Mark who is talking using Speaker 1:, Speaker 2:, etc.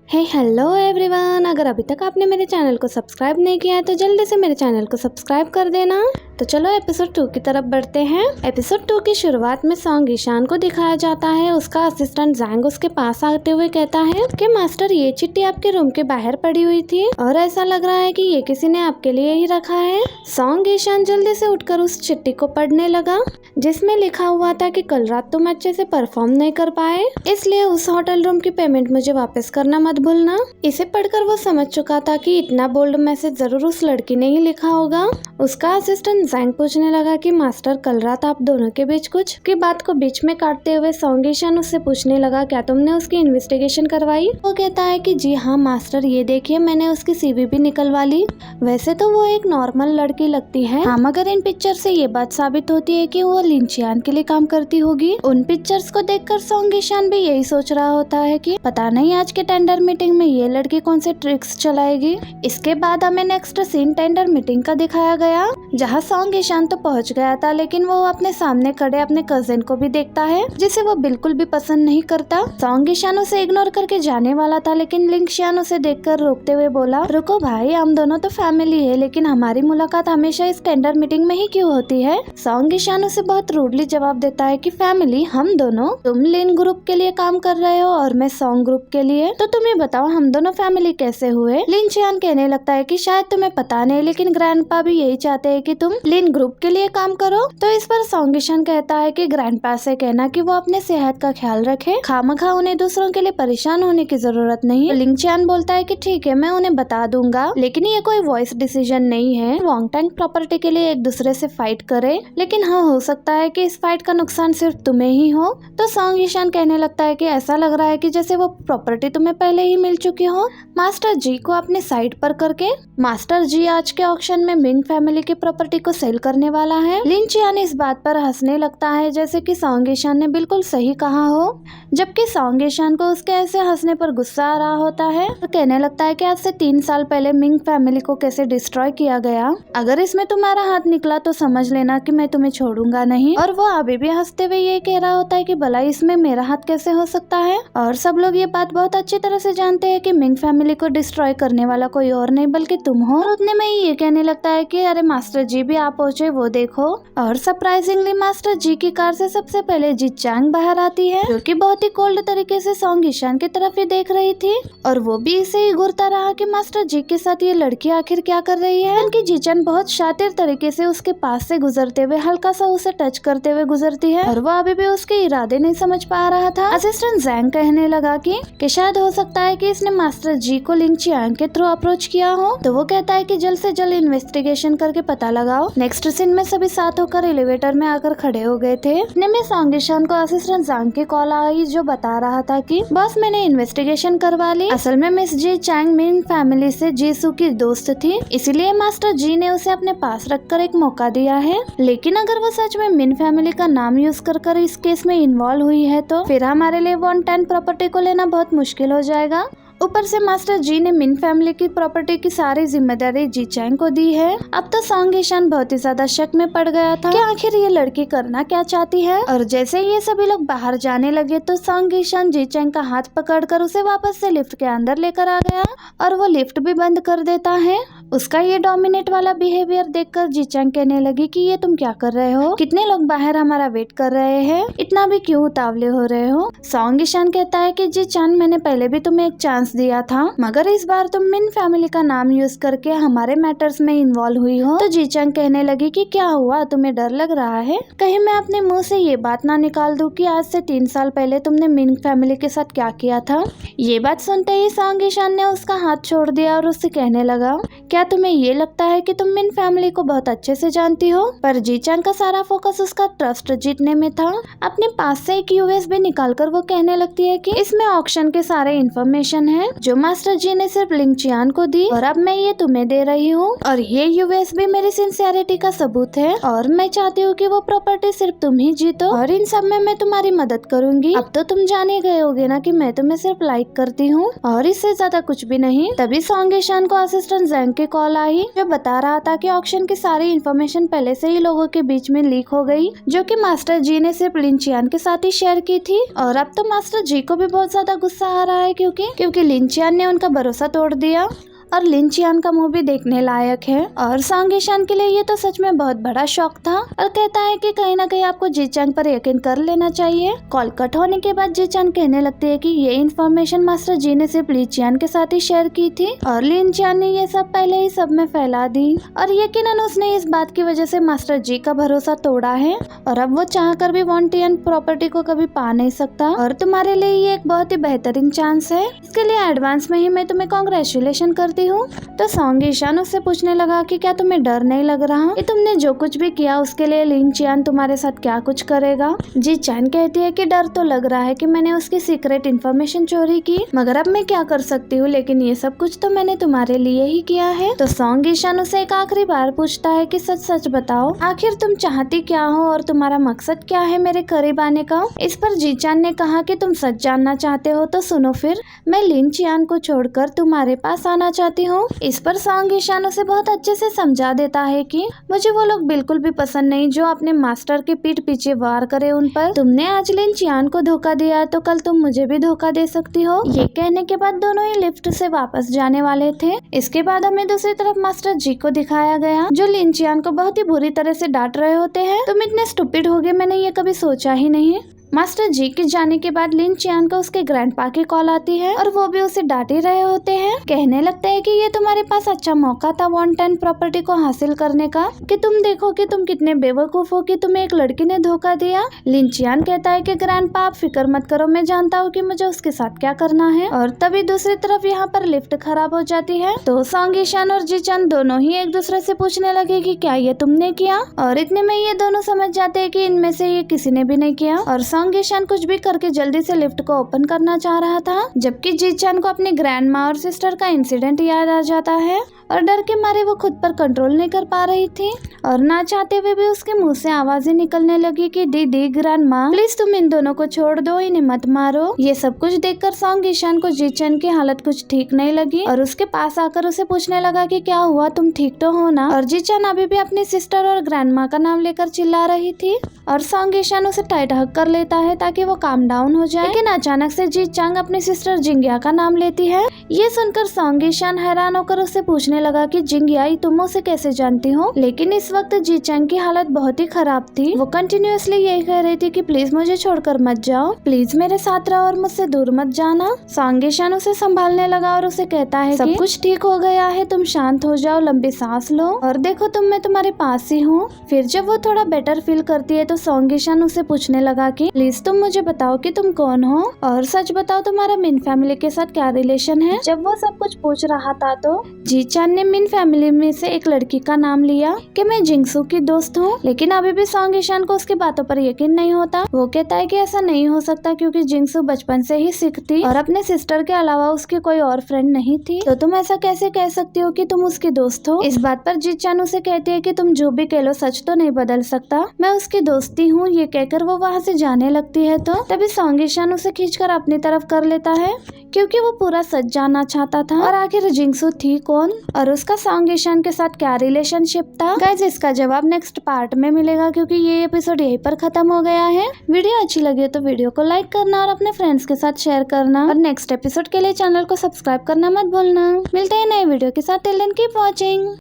Speaker 1: Hello everyone, अगर अभी तक आपने मेरे चैनल को सब्सक्राइब नहीं किया है तो जल्दी से मेरे चैनल को सब्सक्राइब कर देना। तो चलो एपिसोड 2 की तरफ बढ़ते हैं। एपिसोड 2 की शुरुआत में सॉन्ग ईशान को दिखाया जाता है। उसका असिस्टेंट जैंग उसके पास आते हुए कहता है कि मास्टर, ये चिट्ठी आपके रूम के बाहर पड़ी हुई थी और ऐसा लग रहा है कि ये किसी ने आपके लिए ही रखा है। सॉन्ग ईशान जल्दी से उठकर उस चिट्ठी को पढ़ने लगा जिसमें लिखा हुआ था कि कल रात तुम अच्छे से परफॉर्म नहीं कर पाए, इसलिए उस होटल रूम की पेमेंट मुझे वापस करना मत भूलना। इसे पढ़कर वो समझ चुका था कि इतना बोल्ड मैसेज जरूर उस लड़की ने ही लिखा होगा। उसका असिस्टेंट जैंग पूछने लगा कि मास्टर, कल रात आप दोनों के बीच कुछ की बात को बीच में काटते हुए सॉन्ग ईशान उससे पूछने लगा, क्या तुमने उसकी इन्वेस्टिगेशन करवाई? वो कहता है कि जी हाँ मास्टर, ये देखिए मैंने उसकी सीवी भी निकलवा ली। वैसे तो वो एक नॉर्मल लड़की लगती है, हाँ, मगर इन पिक्चर से ये बात साबित होती है कि वो लिंचियान के लिए काम करती होगी। उन पिक्चर्स को देखकर सॉन्ग ईशान भी यही सोच रहा होता है कि पता नहीं आज के टेंडर मीटिंग में ये लड़की कौन से ट्रिक्स चलाएगी। इसके बाद हमें नेक्स्ट सीन टेंडर मीटिंग का दिखाया गया, जहाँ सॉन्ग ईशान तो पहुंच गया था, लेकिन वो अपने सामने खड़े अपने कजिन को भी देखता है जिसे वो बिल्कुल भी पसंद नहीं करता। सॉन्ग ईशान उसे इग्नोर करके जाने वाला था, लेकिन लिंचियान उसे देखकर रोकते हुए बोला, रुको भाई, हम दोनों तो फैमिली है, लेकिन हमारी मुलाकात हमेशा इस टेंडर मीटिंग में ही क्यों होती है? सॉन्ग ईशान उसे बहुत रूडली जवाब देता है कि फैमिली हम दोनों, तुम लिन ग्रुप के लिए काम कर रहे हो और मैं सॉन्ग ग्रुप के लिए, तो तुम्हें बताओ हम दोनों फैमिली कैसे हुए? लिंचियान कहने लगता है कि शायद तुम्हें पता नहीं, लेकिन ग्रैंडपा भी यही चाहते हैं कि तुम लिन ग्रुप के लिए काम करो। तो इस पर सॉन्ग ईशान कहता है कि ग्रैंडपा से कहना कि वो अपने सेहत का ख्याल रखे, खामखा उन्हें दूसरों के लिए परेशान होने की जरूरत नहीं है। लिंचियान बोलता है कि ठीक है, मैं उन्हें बता दूंगा, लेकिन ये कोई वॉइस डिसीजन नहीं है। वोंगटैंग प्रॉपर्टी के लिए एक दूसरे से फाइट करे, लेकिन हाँ, हो सकता है कि इस फाइट का नुकसान सिर्फ तुम्हें ही हो। तो सॉन्ग ईशान कहने लगता है कि ऐसा लग रहा है कि जैसे वो प्रॉपर्टी तुम्हें पहले ही मिल चुकी हो। मास्टर जी को अपने साइड पर करके मास्टर जी आज के ऑक्शन में मिंग फैमिली की प्रॉपर्टी को सेल करने वाला है। लिंचियान इस बात पर हंसने लगता है जैसे कि सॉन्ग ईशान ने बिल्कुल सही कहा हो, जबकि सॉन्ग ईशान को उसके ऐसे हंसने पर गुस्सा आ रहा होता है। तो कहने लगता है कि आज से 3 साल पहले मिंग फैमिली को कैसे डिस्ट्रॉय किया गया, अगर इसमें तुम्हारा हाथ निकला तो समझ लेना कि मैं तुम्हें छोड़ूंगा नहीं। और वो अभी भी हंसते हुए ये कह रहा होता है कि भला इसमें मेरा हाथ कैसे हो सकता है। और सब लोग ये बात बहुत अच्छी तरह से जानते हैं कि मिंग फैमिली को डिस्ट्रॉय करने वाला कोई और नहीं बल्कि तुम हो। और उतने में ही ये कहने लगता है कि अरे मास्टर जी भी आप पहुंचे, वो देखो। और सरप्राइजिंगली मास्टर जी की कार से सबसे पहले जी चैंग बाहर आती है, जो कि बहुत ही कोल्ड तरीके से सॉन्ग ईशान की तरफ ही देख रही थी, और वो भी इसे ही घूरता रहा कि मास्टर जी के साथ ये लड़की आखिर क्या कर रही है। उनकी जीचन बहुत शातिर तरीके से उसके पास से गुजरते हुए हल्का सा उसे टच करते हुए गुजरती है, और वो अभी भी उसके इरादे नहीं समझ पा रहा था। असिस्टेंट जैंग कहने लगा कि शायद हो सकता है कि इसने मास्टर जी को लिंचियान के थ्रू अप्रोच किया हो। तो वो कहता है कि जल्द से जल्द इन्वेस्टिगेशन करके पता लगाओ। नेक्स्ट सीन में सभी साथ होकर एलिवेटर में आकर खड़े हो गए थे। इतने में सॉन्ग ईशान को असिस्टेंट जैंग की कॉल आई, जो बता रहा था कि बॉस, मैंने इन्वेस्टिगेशन करवा ली। असल में मिस जी चैंग मिंग फैमिली से जीसू की दोस्त थी, इसीलिए मास्टर जी ने उसे अपने पास रखकर एक मौका दिया है। लेकिन अगर वो सच में मिन फैमिली का नाम यूज कर इस केस में इन्वॉल्व हुई है तो फिर हमारे लिए वोंगटैंग प्रॉपर्टी को लेना बहुत मुश्किल हो जाएगा। ऊपर से मास्टर जी ने मिन फैमिली की प्रॉपर्टी की सारी जिम्मेदारी जी चैंग को दी है। अब तो सॉन्ग ईशान बहुत ही ज्यादा शक में पड़ गया था कि आखिर ये लड़की करना क्या चाहती है। और जैसे ये सभी लोग बाहर जाने लगे तो सॉन्ग ईशान जी चैंग का हाथ पकड़कर उसे वापस से लिफ्ट के अंदर लेकर आ गया, और वो लिफ्ट भी बंद कर देता है। उसका ये डोमिनेट वाला बिहेवियर देखकर जी चैंग कहने लगी कि ये तुम क्या कर रहे हो, कितने लोग बाहर हमारा वेट कर रहे हैं, इतना भी क्यों उतावले हो रहे हो? सॉन्ग ईशान कहता है कि जी चैंग, मैंने पहले भी तुम्हें एक चांस दिया था, मगर इस बार तुम मिन फैमिली का नाम यूज करके हमारे मैटर्स में इन्वॉल्व हुई हो। तो जी चैंग कहने लगी कि क्या हुआ, तुम्हें डर लग रहा है कहीं मैं अपने मुंह से ये बात ना निकाल दूं कि आज से 3 साल पहले तुमने मिन फैमिली के साथ क्या किया था। ये बात सुनते ही सॉन्ग ईशान ने उसका हाथ छोड़ दिया और उससे कहने लगा, क्या तुम्हें ये लगता है कि तुम मिन फैमिली को बहुत अच्छे से जानती हो? पर जी चैंग का सारा फोकस उसका ट्रस्ट जीतने में था। अपने पास से एक यूएसबी निकालकर वो कहने लगती है कि इसमें ऑक्शन के सारे इन्फॉर्मेशन है जो मास्टर जी ने सिर्फ लिंचियान को दी, और अब मैं ये तुम्हें दे रही हूँ, और ये यूएसबी मेरी सिंसियरिटी का सबूत है, और मैं चाहती हूँ कि वो प्रॉपर्टी सिर्फ तुम ही जीतो, और इन सब में मैं तुम्हारी मदद करूंगी। अब तो तुम जान ही गए होगे ना कि मैं तुम्हें सिर्फ लाइक करती हूँ और इससे ज्यादा कुछ भी नहीं। तभी सॉन्ग ईशान को असिस्टेंट जैंग की कॉल आई जो बता रहा था कि ऑक्शन की सारी इन्फॉर्मेशन पहले से ही लोगों के बीच में लीक हो गई, जो कि मास्टर जी ने सिर्फ लिन चियान के साथ ही शेयर की थी। और अब तो मास्टर जी को भी बहुत ज्यादा गुस्सा आ रहा है क्योंकि लिन चियान ने उनका भरोसा तोड़ दिया और लिन चियान का मुंह भी देखने लायक है। और सॉन्ग ईशान के लिए ये तो सच में बहुत बड़ा शौक था और कहता है कि कहीं ना कहीं आपको जी चैन पर यकीन कर लेना चाहिए। कॉल कट होने के बाद जी चैन कहने लगती है कि ये इन्फॉर्मेशन मास्टर जी ने सिर्फ लिन चियान के साथ ही शेयर की थी और लिन चियान ने ये सब पहले ही सब में फैला दी और यकीनन उसने इस बात की वजह से मास्टर जी का भरोसा तोड़ा है और अब वो चाह कर भी वॉन्टियन प्रॉपर्टी को कभी पा नहीं सकता। और तुम्हारे लिए ये एक बहुत ही बेहतरीन चांस है, इसके लिए एडवांस में ही मैं तुम्हें कांग्रेचुलेशन करती हूँ। तो सॉन्ग ईशान उससे पूछने लगा कि क्या तुम्हें डर नहीं लग रहा कि तुमने जो कुछ भी किया उसके लिए लिन चियान तुम्हारे साथ क्या कुछ करेगा। जी चैन कहती है कि डर तो लग रहा है कि मैंने उसकी सीक्रेट इन्फॉर्मेशन चोरी की, मगर अब मैं क्या कर सकती हूँ, लेकिन ये सब कुछ तो मैंने तुम्हारे लिए ही किया है। तो सॉन्ग ईशान उसे एक आखिरी बार पूछता है कि सच सच बताओ आखिर तुम चाहती क्या हो और तुम्हारा मकसद क्या है मेरे करीब आने का। इस पर जी चैन ने कहा कि तुम सच जानना चाहते हो तो सुनो फिर, मैं लिन चियान को छोड़कर तुम्हारे पास आना चाहती हूँ। इस पर सॉन्ग ईशान उसे बहुत अच्छे से समझा देता है कि मुझे वो लोग बिल्कुल भी पसंद नहीं जो अपने मास्टर के पीठ पीछे वार करे उन पर। तुमने आज लिन चियान को धोखा दिया तो कल तुम मुझे भी धोखा दे सकती हो। ये कहने के बाद दोनों ही लिफ्ट से वापस जाने वाले थे। इसके बाद हमें दूसरी तरफ मास्टर जी को दिखाया गया जो लिन चियान को बहुत ही बुरी तरह से डांट रहे होते हैं। तुम इतने स्टूपिड हो गए, मैंने ये कभी सोचा ही नहीं। मास्टर जी के जाने के बाद लिन चियान को उसके ग्रैंडपा की कॉल आती है और वो भी उसे डांट ही रहे होते हैं। कहने लगते हैं कि ये तुम्हारे पास अच्छा मौका था वॉन्टेन प्रॉपर्टी को हासिल करने का, कि तुम देखो कि तुम कितने बेवकूफ हो कि तुम्हें एक लड़की ने धोखा दिया। लिन चियान कहता है कि ग्रैंडपा आप फिक्र मत करो, मैं जानता हूँ कि मुझे उसके साथ क्या करना है। और तभी दूसरी तरफ यहाँ पर लिफ्ट खराब हो जाती है तो सॉन्ग ईशान और जी चैन दोनों ही एक दूसरे से पूछने लगे कि क्या ये तुमने किया, और इतने में ये दोनों समझ जाते हैं कि इनमें से ये किसी ने भी नहीं किया। और सॉन्ग ईशान कुछ भी करके जल्दी से लिफ्ट को ओपन करना चाह रहा था, जबकि जी चैन को अपने ग्रैंड माँ और सिस्टर का इंसिडेंट याद आ जाता है और डर के मारे वो खुद पर कंट्रोल नहीं कर पा रही थी और ना चाहते हुए भी उसके मुंह से आवाजें निकलने लगी कि दीदी ग्रैंड माँ प्लीज तुम इन दोनों को छोड़ दो, इन्हें मत मारो। ये सब कुछ देखकर सॉन्ग ईशान को जी चैन की हालत कुछ ठीक नहीं लगी और उसके पास आकर उसे पूछने लगा कि क्या हुआ, तुम ठीक तो हो ना। और जी चैन अभी भी अपनी सिस्टर और ग्रैंड माँ का नाम लेकर चिल्ला रही थी और सॉन्ग ईशान उसे टाइट हक कर लेता है ताकि वो काम डाउन हो जाए। लेकिन अचानक से जी चांग अपनी सिस्टर जिंगिया का नाम लेती है। ये सुनकर सॉन्ग ईशान हैरान होकर उससे पूछने लगा कि जिंगिया तुम उसे कैसे जानती हो। लेकिन इस वक्त जी चांग की हालत बहुत ही खराब थी। वो कंटिन्यूअसली यही कह रही थी कि प्लीज मुझे छोड़कर मत जाओ, प्लीज मेरे साथ रहो और मुझसे दूर मत जाना। सॉन्ग ईशान उसे संभालने लगा और उसे कहता है सब कुछ ठीक हो गया है, तुम शांत हो जाओ, लंबी सांस लो और देखो तुम मैं तुम्हारे पास ही हूँ। फिर जब वो थोड़ा बेटर फील करती है तो सॉन्ग ईशान उसे पूछने लगा कि प्लीज तुम मुझे बताओ कि तुम कौन हो और सच बताओ तुम्हारा मिन फैमिली के साथ क्या रिलेशन है। जब वो सब कुछ पूछ रहा था तो जी चान ने मिन फैमिली में से एक लड़की का नाम लिया कि मैं जिंगसू की दोस्त हूँ। लेकिन अभी भी सॉन्ग ईशान को उसकी बातों पर यकीन नहीं होता। वो कहता है कि ऐसा नहीं हो सकता क्योंकि जिंगसू बचपन से ही सिख थी और अपने सिस्टर के अलावा उसकी कोई और फ्रेंड नहीं थी, तो तुम ऐसा कैसे कह सकती हो कि तुम उसकी दोस्त हो। इस बात पर जी चान उसे कहती है कि तुम जो भी कह लो सच तो नहीं बदल सकता, मैं उसकी दोस्ती हूँ। ये कहकर वो वहाँ से जाने लगती है तो तभी सॉन्ग ईशान उसे खींचकर अपनी तरफ कर लेता है क्योंकि वो पूरा सच जानना चाहता था और आखिर जिंगसू थी कौन और उसका सॉन्ग ईशान के साथ क्या रिलेशनशिप था। गाइस इसका जवाब नेक्स्ट पार्ट में मिलेगा क्योंकि ये एपिसोड यहीं पर खत्म हो गया है। वीडियो अच्छी लगी हो तो वीडियो को लाइक करना और अपने फ्रेंड्स के साथ शेयर करना और नेक्स्ट एपिसोड के लिए चैनल को सब्सक्राइब करना मत भूलना। मिलते हैं नए वीडियो के साथ, टिल देन कीप वॉचिंग।